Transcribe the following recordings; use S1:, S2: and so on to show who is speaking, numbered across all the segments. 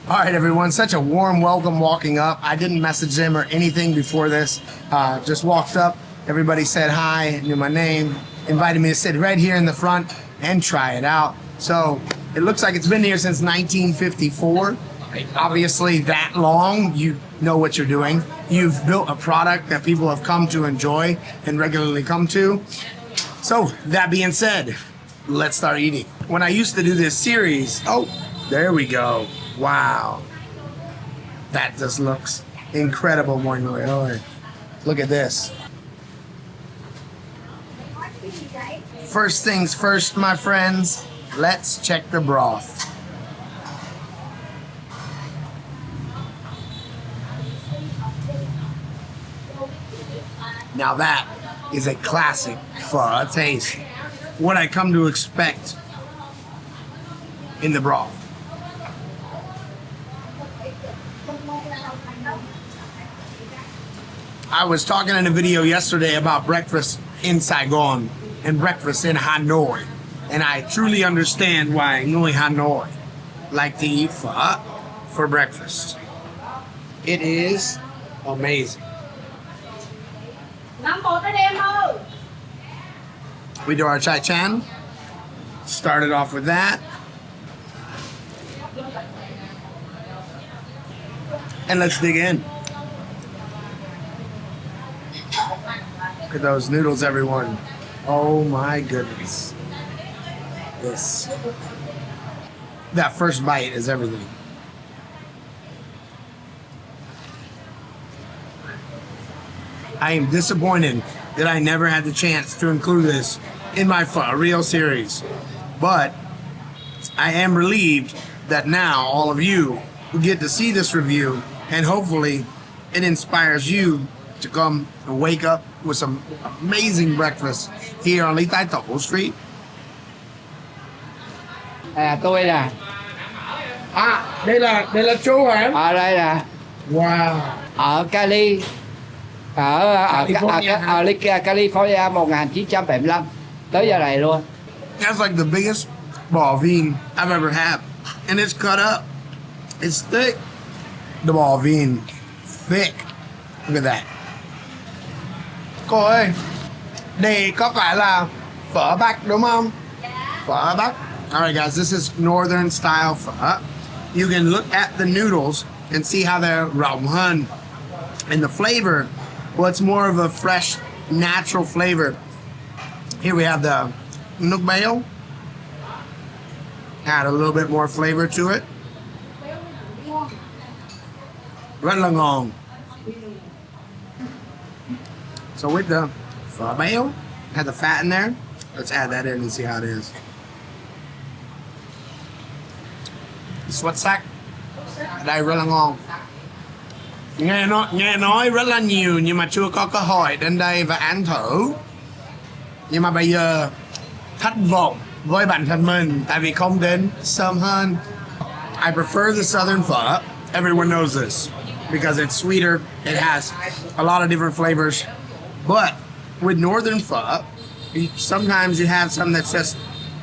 S1: All right, everyone, such a warm welcome walking up. I didn't message them or anything before this. Just walked up. Everybody said hi, knew my name, invited me to sit right here in the front and try it out. So it looks like it's been here since 1954. Obviously that long, you know what you're doing. You've built a product that people have come to enjoy and regularly come to. So that being said, let's start eating. When I used to do this series, oh, there we go. Wow. That just looks incredible, mọi người ơi. Look at this. First things first, my friends, let's check the broth. Now that is a classic pho taste. What I come to expect in the broth. I was talking in a video yesterday about breakfast in Saigon and breakfast in Hanoi. And I truly understand why người Hanoi like to eat pho for breakfast. It is amazing. We do our chai chan. Started off with that. And let's dig in. Look at those noodles, everyone. Oh my goodness. This. That first bite is everything. I am disappointed that I never had the chance to include this in my pho real series. But I am relieved that now all of you will get to see this review, and hopefully it inspires you to come and wake up with some amazing breakfast here on Lý Thái Tổ Street.
S2: Tôi nè.
S1: Đây là chú hả?
S2: Ở đây nè.
S1: Wow.
S2: Ở Cali. Ở California 1975 tới giờ này luôn.
S1: That's like the biggest bò vin I've ever had, and it's cut up. It's thick. The bò vin, thick. Look at that. Cô ơi, đây có phải là phở Bắc đúng không? Phở Bắc. All right, guys, this is northern style pho. You can look at the noodles and see how they're rộng hơn, and the flavor. Well, it's more of a fresh, natural flavor. Here we have the nước béo. Add a little bit more flavor to it. Rất là ngon. So with the phở béo, had the fat in there. Let's add that in and see how it is. Xuất sắc. Đây rất là ngon. Nghe nói rất là nhiều nhưng mà chưa có cơ hội đến đây và ăn thử. Nhưng mà bây giờ thất vọng với bản thân mình tại vì không đến sớm hơn. I prefer the southern pho. Everyone knows this because it's sweeter. It has a lot of different flavors. But with northern pho, sometimes you have some that's just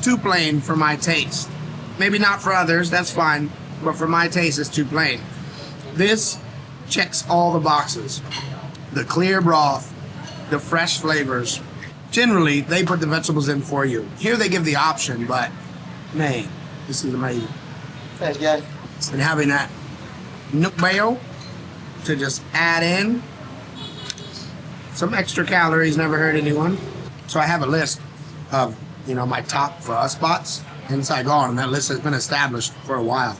S1: too plain for my taste. Maybe not for others, that's fine. But for my taste, it's too plain. This checks all the boxes. The clear broth, the fresh flavors. Generally, they put the vegetables in for you. Here they give the option, but man, this is amazing.
S2: That's good.
S1: And having that nước béo to just add in some extra calories never hurt anyone. So I have a list of, my top pho spots in Saigon, and that list has been established for a while.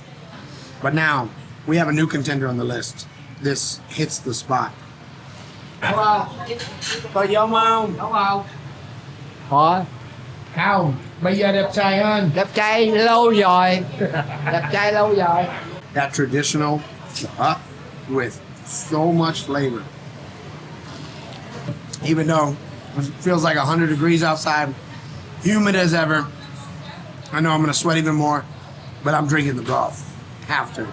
S1: But now we have a new contender on the list. This hits the spot.
S2: Có giống không? Đúng không? Hả?
S1: Không, bây giờ đẹp trai hơn.
S2: Đẹp trai lâu rồi. Đẹp trai lâu rồi.
S1: That traditional pho with so much flavor. Even though it feels like 100 degrees outside, humid as ever, I know I'm gonna sweat even more, but I'm drinking the broth. Have to.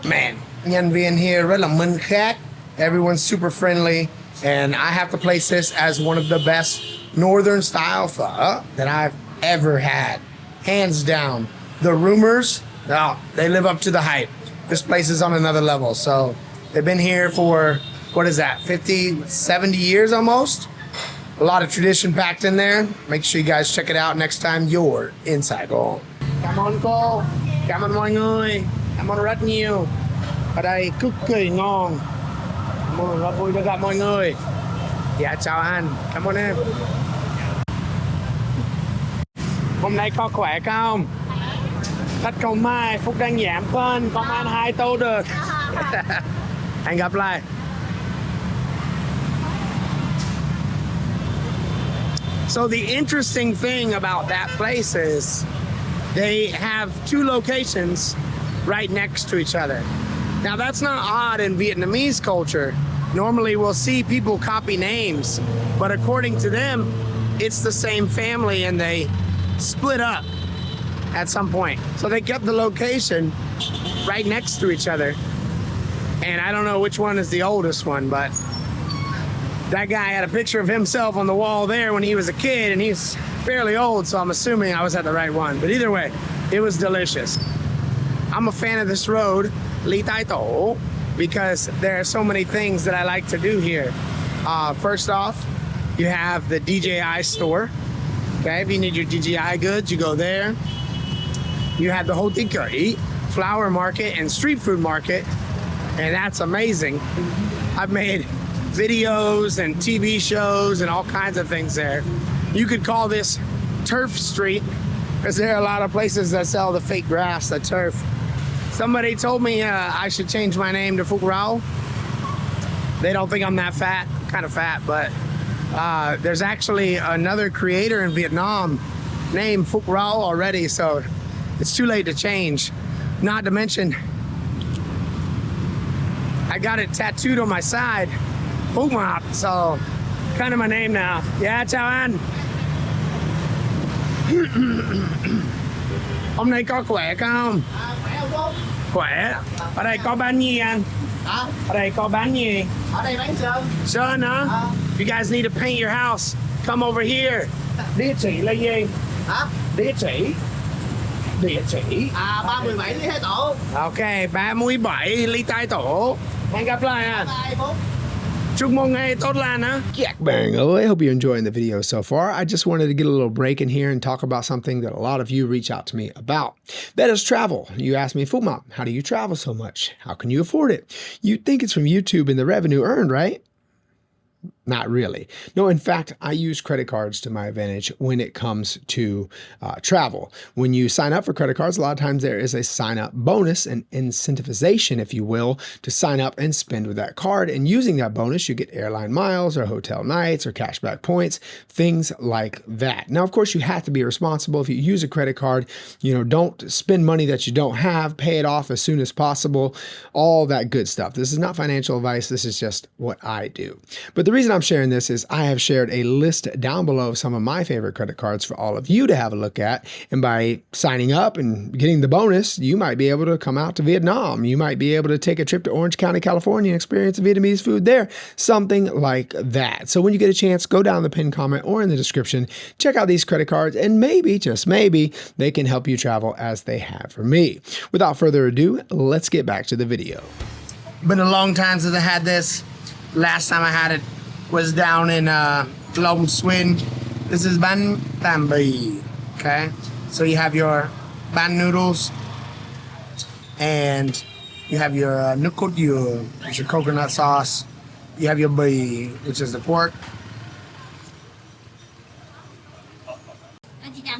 S1: Man, nhân viên here rất là minh khách. Everyone's super friendly, and I have to place this as one of the best northern style pho that I've ever had. Hands down, the rumors, oh, they live up to the hype. This place is on another level. So they've been here for, what is that, 50, 70 years almost? A lot of tradition packed in there. Make sure you guys check it out next time you're in Saigon. Cảm ơn cô, cảm ơn mọi người, cảm ơn rất nhiều. Ở đây cực kỳ ngon. Rất vui được gặp mọi người. Dạ chào anh, cảm ơn em. Hôm nay có khỏe không? Khách không mai, Phúc đang giảm cân, không ăn 2 tô được. Hẹn gặp lại. So the interesting thing about that place is they have 2 locations right next to each other. Now that's not odd in Vietnamese culture. Normally we'll see people copy names, but according to them, it's the same family and they split up at some point. So they kept the location right next to each other. And I don't know which one is the oldest one, but that guy had a picture of himself on the wall there when he was a kid, and he's fairly old, so I'm assuming I was at the right one. But either way, it was delicious. I'm a fan of this road, Lý Tai Tổ, because there are so many things that I like to do here. First off, you have the DJI store. Okay, if you need your DJI goods, you go there. You have the Ho Ti Kỷ flower market and street food market, and that's amazing. I've made videos and TV shows and all kinds of things there. You could call this Turf Street because there are a lot of places that sell the fake grass, the turf. Somebody told me I should change my name to Phuc Rao. They don't think I'm that fat, kind of fat, but there's actually another creator in Vietnam named Phuc Rao already, so it's too late to change. Not to mention, I got it tattooed on my side. Phúc Mập, so kind of my name now. Yeah, chào anh. Hôm nay có khỏe không?
S3: Khỏe không cô?
S1: Khỏe. Ở đây có bán gì anh?
S3: Hả?
S1: Ở đây có bán gì?
S3: Ở đây bán sơn.
S1: Sơn hả? If you guys need to paint your house, come over here. Địa chỉ là gì?
S3: Hả?
S1: Địa chỉ.
S3: 37 Lý Thái Tổ.
S1: Ok, 37 Lý Tai Tổ. Hẹn gặp lại anh.
S3: Bye Phúc.
S1: Chúc mừng ngày tốt lành hả? Yak bang. Oh, I hope you're enjoying the video so far. I just wanted to get a little break in here and talk about something that a lot of you reach out to me about. That is travel. You ask me, Phu Mop, how do you travel so much? How can you afford it? You'd think it's from YouTube and the revenue earned, right? Not really. No, in fact, I use credit cards to my advantage when it comes to travel. When you sign up for credit cards, a lot of times there is a sign-up bonus and incentivization, if you will, to sign up and spend with that card. And using that bonus, you get airline miles or hotel nights or cashback points, things like that. Now, of course, you have to be responsible. If you use a credit card, don't spend money that you don't have, pay it off as soon as possible, all that good stuff. This is not financial advice. This is just what I do. But the reason I'm sharing this is I have shared a list down below of some of my favorite credit cards for all of you to have a look at. And by signing up and getting the bonus, you might be able to come out to Vietnam. You might be able to take a trip to Orange County, California and experience Vietnamese food there. Something like that. So when you get a chance, go down the pinned comment or in the description, check out these credit cards, and maybe, just maybe, they can help you travel as they have for me. Without further ado, let's get back to the video. Been a long time since I had this. Last time I had it was down in Long Xuyên. This is banh Tam Bì. Okay, so you have your banh noodles, and you have your nước cốt dừa, which is your coconut sauce. You have your bì, which is the pork.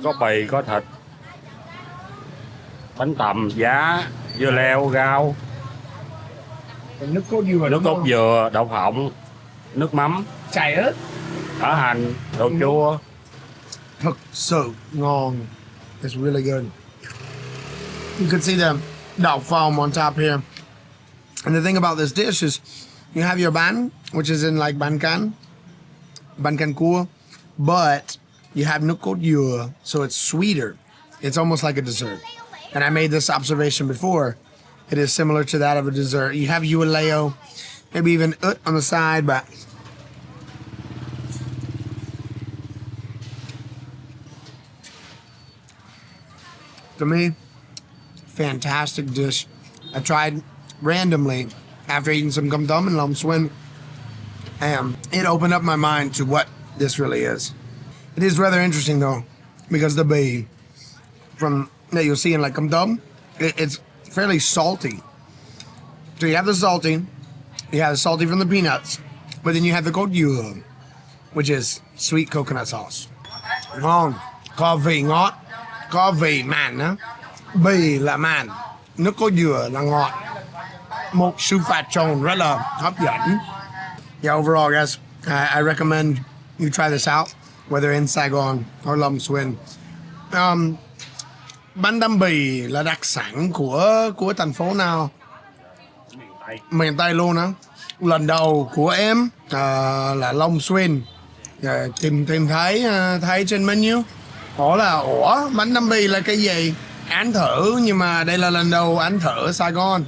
S4: Có bì, có thịt, bánh tằm, giá, dưa leo, rau,
S1: Nước cốt dừa,
S4: nước cốt dừa, đậu phộng, nước mắm,
S1: chảy ớt,
S4: thả hành, đồ chua.
S1: Thực sự ngon. It's really good. You can see the đậu phộng on top here. And the thing about this dish is you have your banh, which is in like banh can cua, but you have nước cốt dừa, so it's sweeter. It's almost like a dessert. And I made this observation before. It is similar to that of a dessert. You have yualeo, maybe even ớt on the side, but to me, fantastic dish. I tried randomly after eating some cơm tấm and lòng xuyên, and it opened up my mind to what this really is. It is rather interesting though, because the bì from that you'll see in like cơm tấm, it's fairly salty. So you have the salty from the peanuts, but then you have the cốt dừa, which is sweet coconut sauce. Ngon, có vị ngọt, có vị mặn á. Bì là mặn, nước cốt dừa là ngọt. Một sự pha trộn rất là hấp dẫn. Yeah, overall, guys, I recommend you try this out, whether in Saigon or Long Xuyên. Bánh đam bì là đặc sản của thành phố nào? Miền Tây luôn á. Lần đầu của em là Long Xuyên. Tìm thấy trên menu. Hỏi là bánh đam bì là cái gì? Ăn thử, nhưng mà đây là lần đầu ăn thử ở Saigon.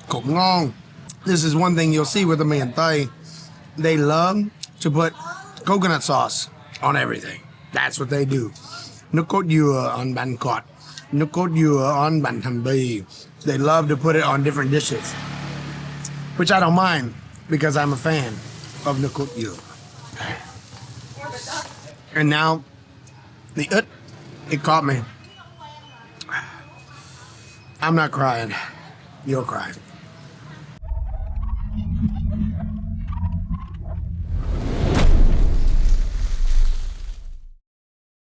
S1: Cũng ngon. This is one thing you'll see with the miền Tây. They love to put coconut sauce on everything. That's what they do. Nước cốt dừa on bánh cọt. Nước cốt dừa on bánh thầm bì. They love to put it on different dishes, which I don't mind because I'm a fan of nước cốt dừa. And now, it caught me. I'm not crying. You're crying.